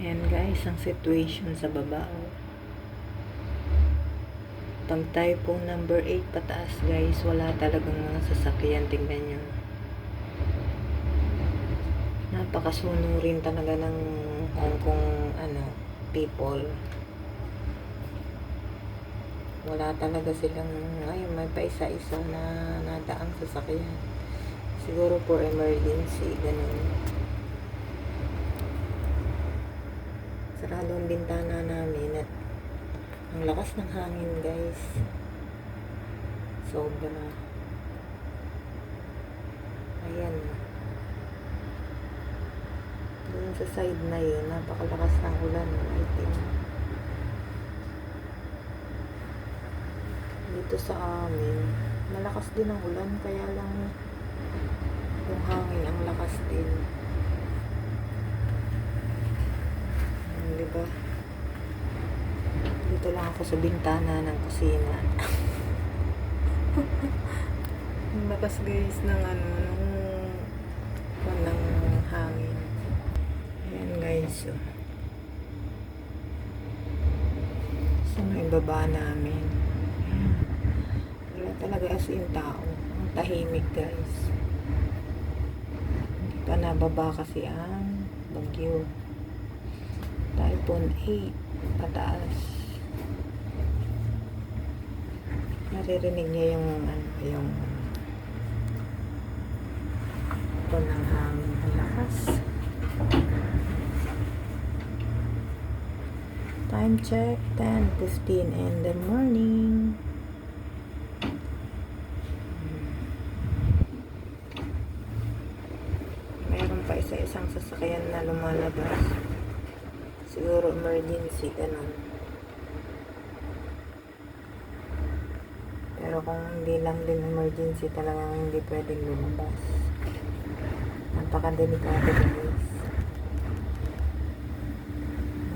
Ayan guys, ang situation sa baba. Pag tayo pong number 8 pataas guys, wala talagang mga sasakyan. Tingnan nyo. Napakasunurin talaga ng Hong Kong people. Wala talaga silang, ayun, may paisa-isa na nadaang sasakyan. Siguro for emergency, ganun. Sarado ang bintana namin at ang lakas ng hangin guys. Sobra. Ayan. Doon sa side na yun, napakalakas ng ulan. I think. Dito sa amin, malakas din ang ulan, kaya lang yung hangin ang lakas din. Diba? Dito lang ako sa bintana ng kusina. Ang lakas guys ng ng hangin. Ayan guys. So may baba namin. Wala talaga as in tao. Ang tahimik guys. Hindi pa nababa kasi ang bagyo. Typhoon 8 pataas. Naririnig niya yung ito ng hangin. Ang lakas. Time check 10:15 in the morning. Mayroon pa isa-isang sasakyan na lumalabas. Siguro emergency, ganun. Pero kung hindi lang din emergency, talagang hindi pwedeng lumabas. Napakadelikado guys.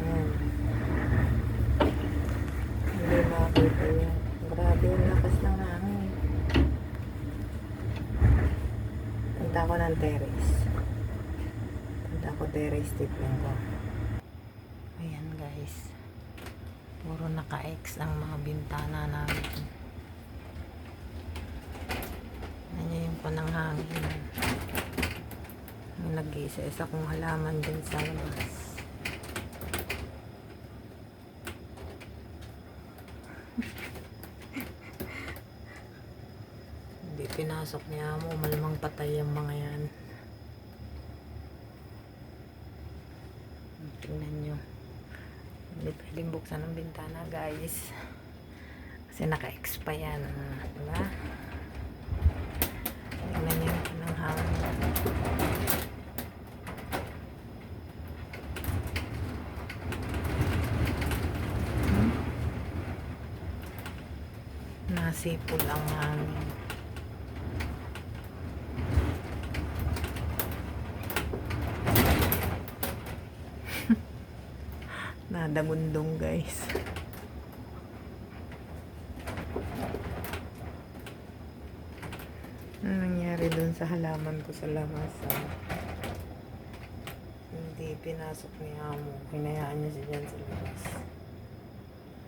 Ayan. Hindi makakita yan. Grabe yung lakas ng hangin. Punta ako ng terrace. Punta ako terrace, tipin ko. Ayan guys, puro naka-X ang mga bintana namin. Ayan yung pananghangin. May nag-iisa-isa kong halaman din sa labas. Hindi pinasok niya mo, malamang patay ang mga yan. Tingnan nyo. Hindi pwedeng buksan ng bintana guys, kasi naka-X pa yan, diba? Tingnan nyo ng hangin. Nasipol ang hangin. Nadamundong guys. Ano nangyari dun sa halaman ko sa labas? Hindi pinasok ni Amo. Hinayaan niya siya dyan sa labas.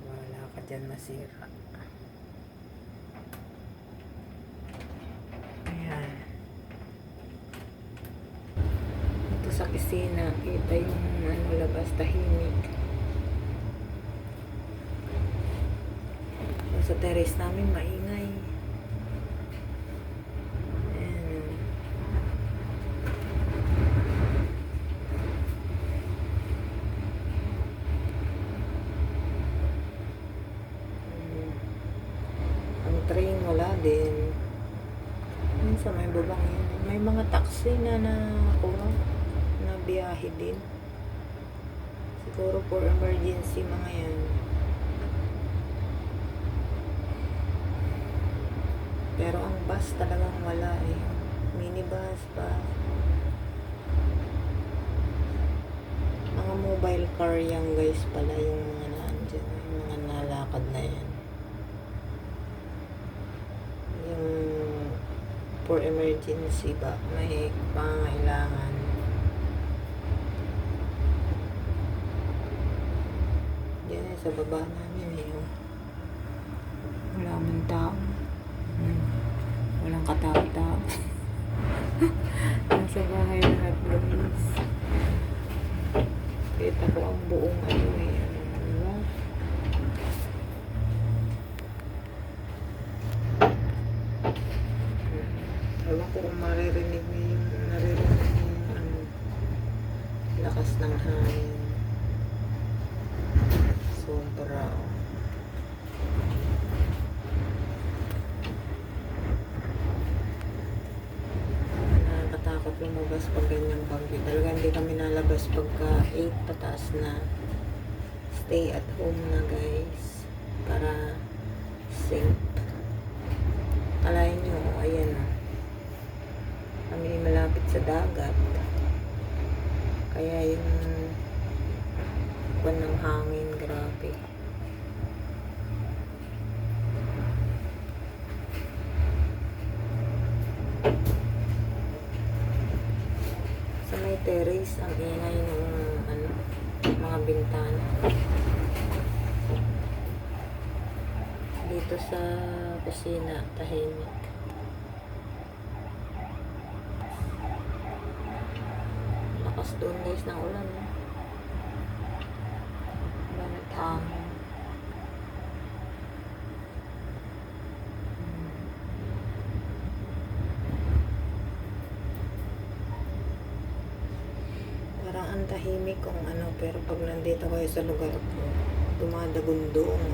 Wala ka dyan masira. Ayan. Ito sa kusina, kita yung labas, tahimik. Sa terrace namin maingay. Ayan. Ang train wala din. Minsan may babang yun. May mga taxi na na biyahe din. Siguro for emergency mga yan. Pero ang bus talagang wala eh. Minibus pa. Mga mobile car yan guys pala yung mga nandyan. Yung mga nalakad na yan. Yung for emergency ba? May pangailangan. sa baba namin eh. Oh. Wala man tao. Walang katao-tao. Nasa bahay lahat guys. Kita ko ang buong ano eh. Diba? Ewan ko kung naririnig niyo yung ano, lakas ng hangin. Sobra. Nakakatakot lumabas pag ganyang bagyo. Talaga hindi kami nalabas pagka 8 pataas na. Stay at home na guys. Para safe. Kalahin nyo, ayan. Kami malapit sa dagat. Kaya yung buwan ng hangin, grabe. Sa may terrace, ang ingay ng ano, mga bintana. Dito sa kusina, tahimik. Lakas doon guys ng ulan. Banat hangin. Parang ang tahimik kung ano, pero pag nandito kayo sa lugar ko, dumadagundong ang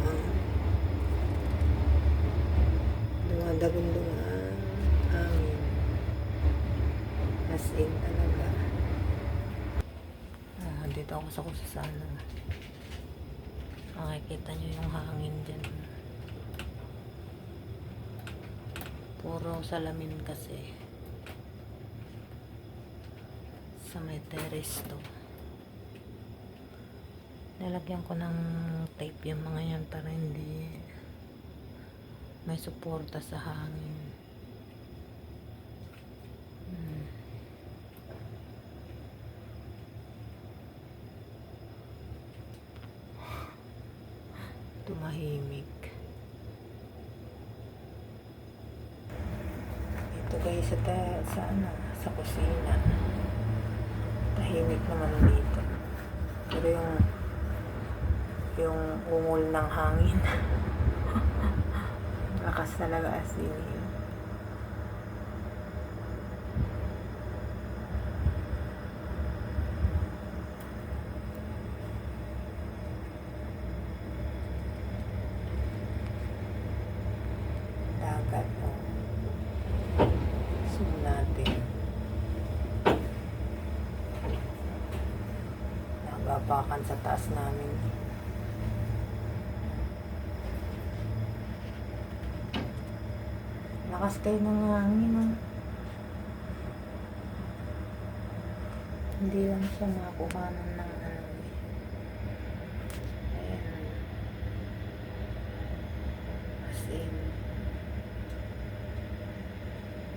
hangin. As in talaga. Dito ako sa kusasana. Makikita nyo yung hangin dyan. Puro salamin kasi. Sa may terrace to. Nalagyan ko ng tape yung mga yan para hindi may suporta sa hangin. Tumahimik. Ito guys sa kusina. Tahimik naman dito. Pero yung ungol ng hangin. Lakas talaga as in yun. Dagat o. Zoom natin. Nagapakan sa taas namin. Lakas kayo ng hangin. Oh. Hindi lang siya makuhanan ng ano. Ayan. As in,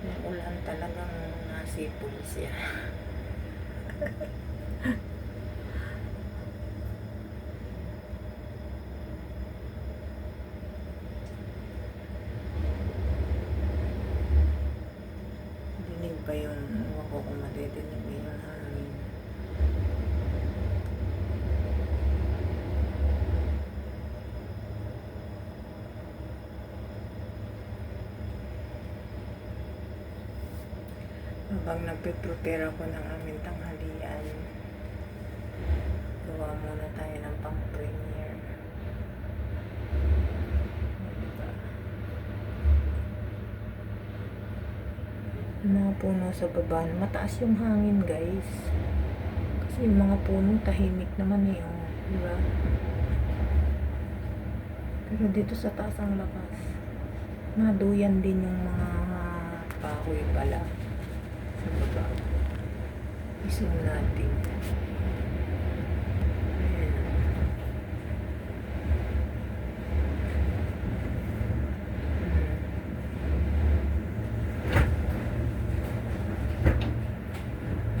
yung ulan talagang nasipol siya. Pa yun, huwag ko kung madidinig na yung hangin. Habang nagpe-prepare ako ng aming tanghalian, gawa muna tayo ng pang-premiere. Mga puno sa baba. Mataas yung hangin guys. Kasi yung mga puno tahimik naman eh. Oh, diba? Pero dito sa taas ang lakas. Naduyan din yung mga kahoy pala. Sa baba. I-zoom natin.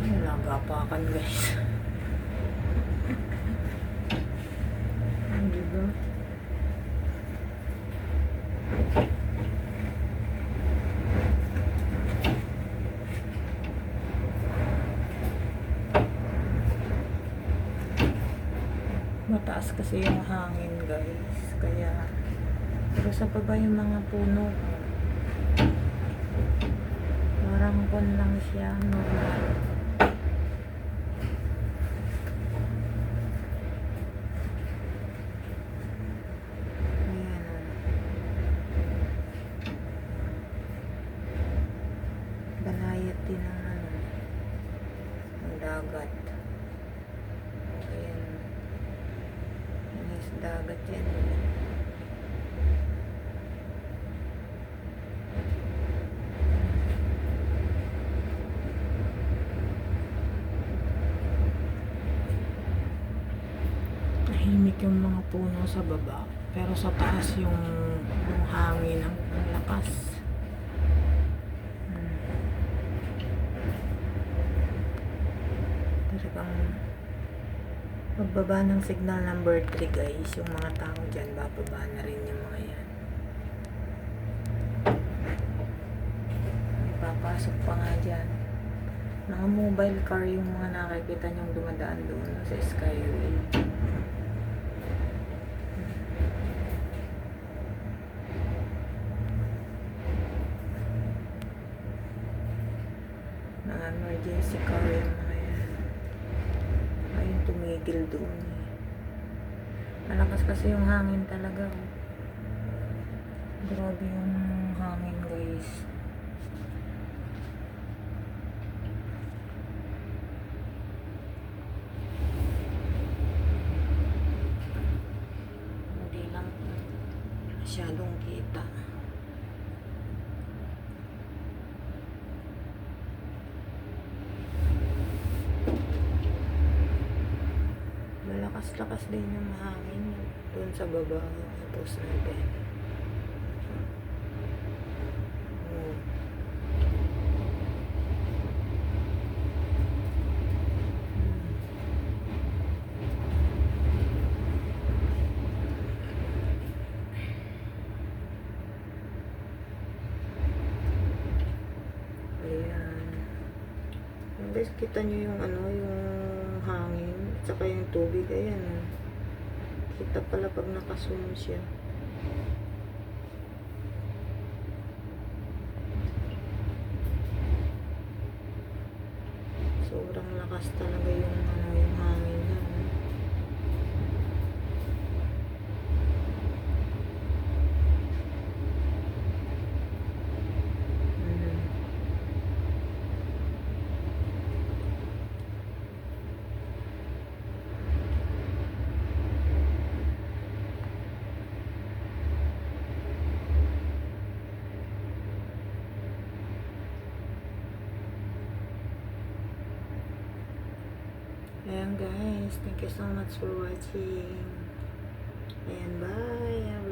Nagapakan guys. Diba? Mataas kasi yung hangin guys. Kaya, pero sa baba yung mga puno. Parang kon lang siya, normal. Ayan o. Banayat din ang ano, ang dagat. Ayan. Inis dagat yan. Tahimik yung mga puno sa baba. Pero sa taas yung hangin ang lakas. Talagang pagbaba ng signal number 3 guys, yung mga tao dyan, bababa na rin yung mga yan. May papasok pa nga dyan. Mga mobile car yung mga nakikita nyong dumadaan doon sa Skyway. Mga emergency car yung mga yan. Ayun, tumigil doon. Malakas kasi yung hangin talaga. Oh. Grabe yung hangin guys. Hindi lang masyadong kita. Malakas-lakas din yung hangin doon sa baba ng post natin. Oh. Ayan. Guys, kita nyo yung ano, yung hangin, at saka yung tubig, ayan. Kita pala pag nakazoom siya. Sobrang lakas talaga yung ano, yung hangin na. Ayan guys, thank you so much for watching. And bye.